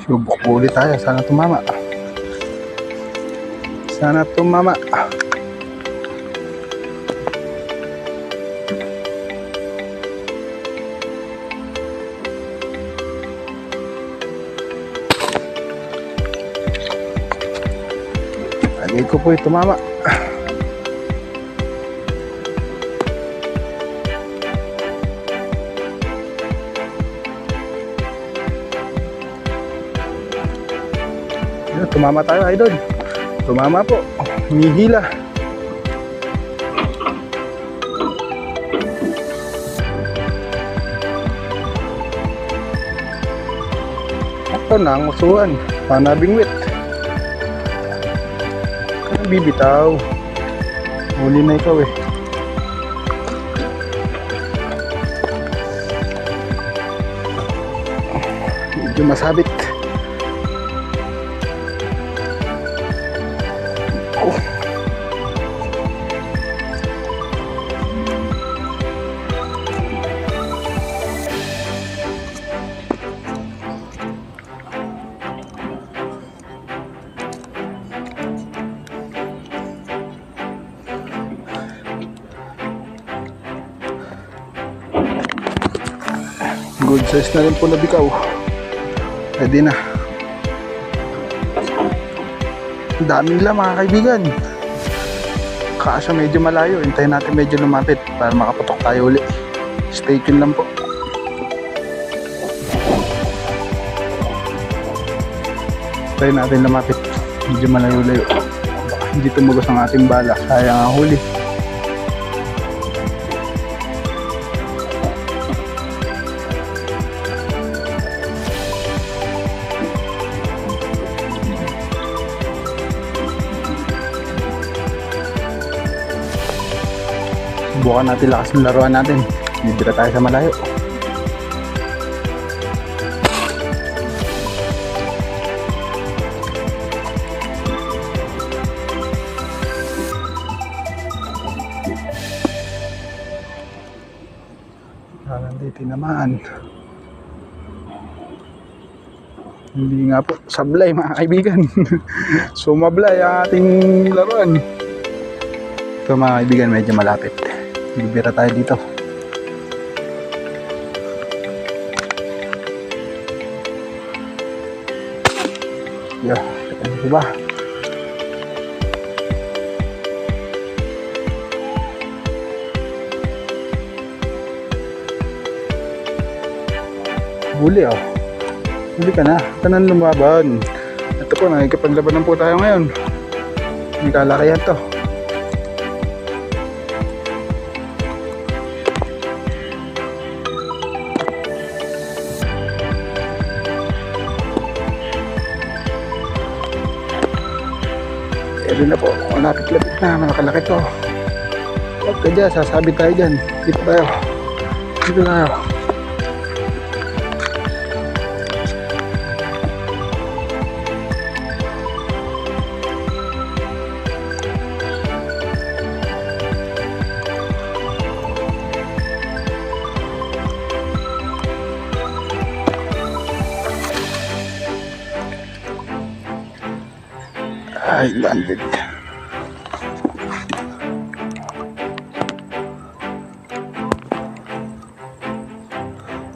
Subok po ulit tayo. Sana tumama. Sana tumama. Lagay ko po tumama. Tumama tayo, idol. Tumama po. Humihila. Ito na ang usuan. Panabingwit. Kaya bibitaw. Huli na ikaw eh. Medyo masabit. Good size na rin po na bikaw. Pwede na. Ang dami nila mga kaibigan. Kaso medyo malayo. Hintayin natin medyo lumapit para makapatok tayo uli. Stay tuned lang po. Hintayin natin lumapit. Medyo malayo-layo. Hindi tumugos ang ating bala. Sayang ang huli. Subukan natin lakas ng laruan natin. Bibira tayo sa malayo. Hindi tinamaan. Hindi nga po sablay mga kaibigan. Sumablay ang ating laruan. Ito mga kaibigan, medyo malapit. Bibira tayo dito. Yeah, ano ba? Huli oh. Huli ka na. Tanan lumaban. Ito po, nakikipaglabanan po tayo ngayon. May kalakihan to. Ito na po, malapit-lapit na, malakalaki to. Huwag ka dyan, sasabit tayo dyan. Dito tayo. Dito tayo. Ay, landed.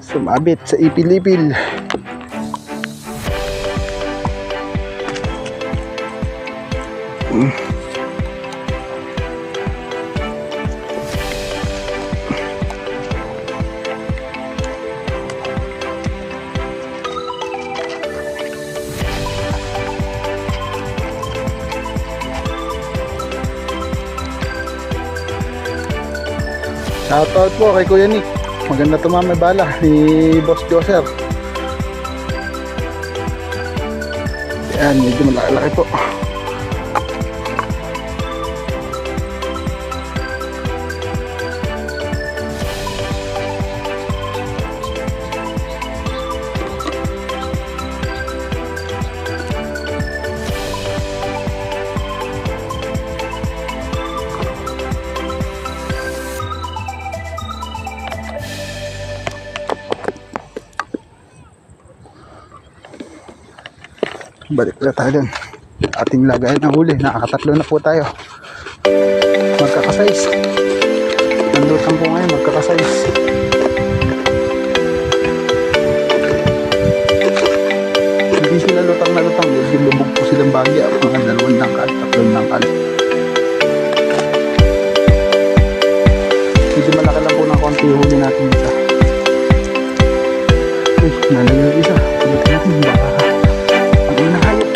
Sumabit sa ipil-ipil. Shoutout po kay Kuya Nick. Maganda tumama bala ni Boss Joseph. Yan, medyo malaki po. Balik na tayo dun. Ating lagay ng huli. Nakakatatlo na po tayo. Magkakasize. Nandutang po ngayon. Magkakasize. Hindi sila lutang na lutang. Lubog po silang bagya. Mga 2 dangkal, 3 dangkal. Medyo malaki lang po ng konti huli natin isa. Uy, nalagay yung isa. Ulit natin. Baka ang ina hayop.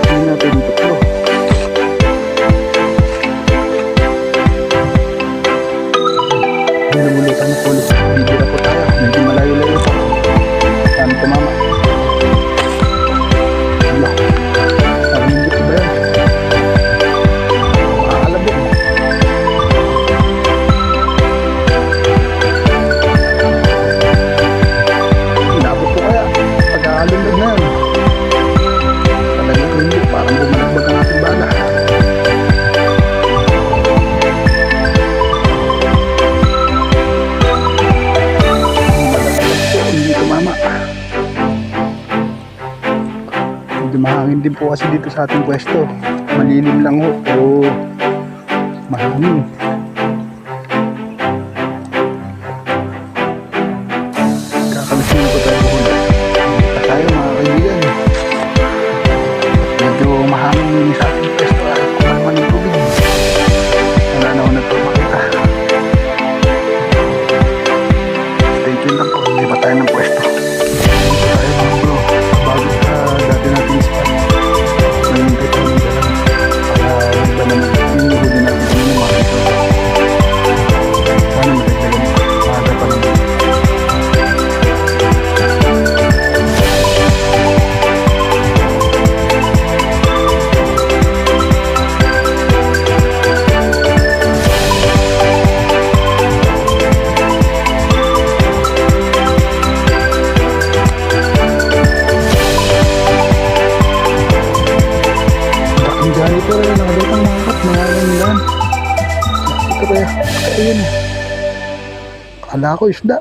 Hindi natin tatlo. Hindi namulutan na po ulit. Video na po tayo. Medyo malayo-layo pa. Saan tumama? Ano? Parang hindi ko ba yan? Makakalabot. Inabot ko kaya. Pagkakalunod na yan. Talagang hindi. Parang bumalagbag ang ating bala. Hindi tumama. Medyo mahangin din po kasi dito sa ating pwesto. Malilim lang ho. O mahangin. Kakalisin ko tayo po. Tayo mga kaibigan. Medyo mahangin sa ating pwesto. Ay kumaman ng tubig. Wala na ako na ito makita. Stay tuned lang po. Hindi pa tayo ng pwesto. Tayo mga bro. Bago sa dati natin spot. Nangintay tayo ng dalang. Para iba naman. Yung huli natin kung yung makita. Sana matagdagan. Maaga pa naman. Ang ganito rin, nakadutang mangkat, mga ilan. Ito kaya, ayun. Akala ko isda.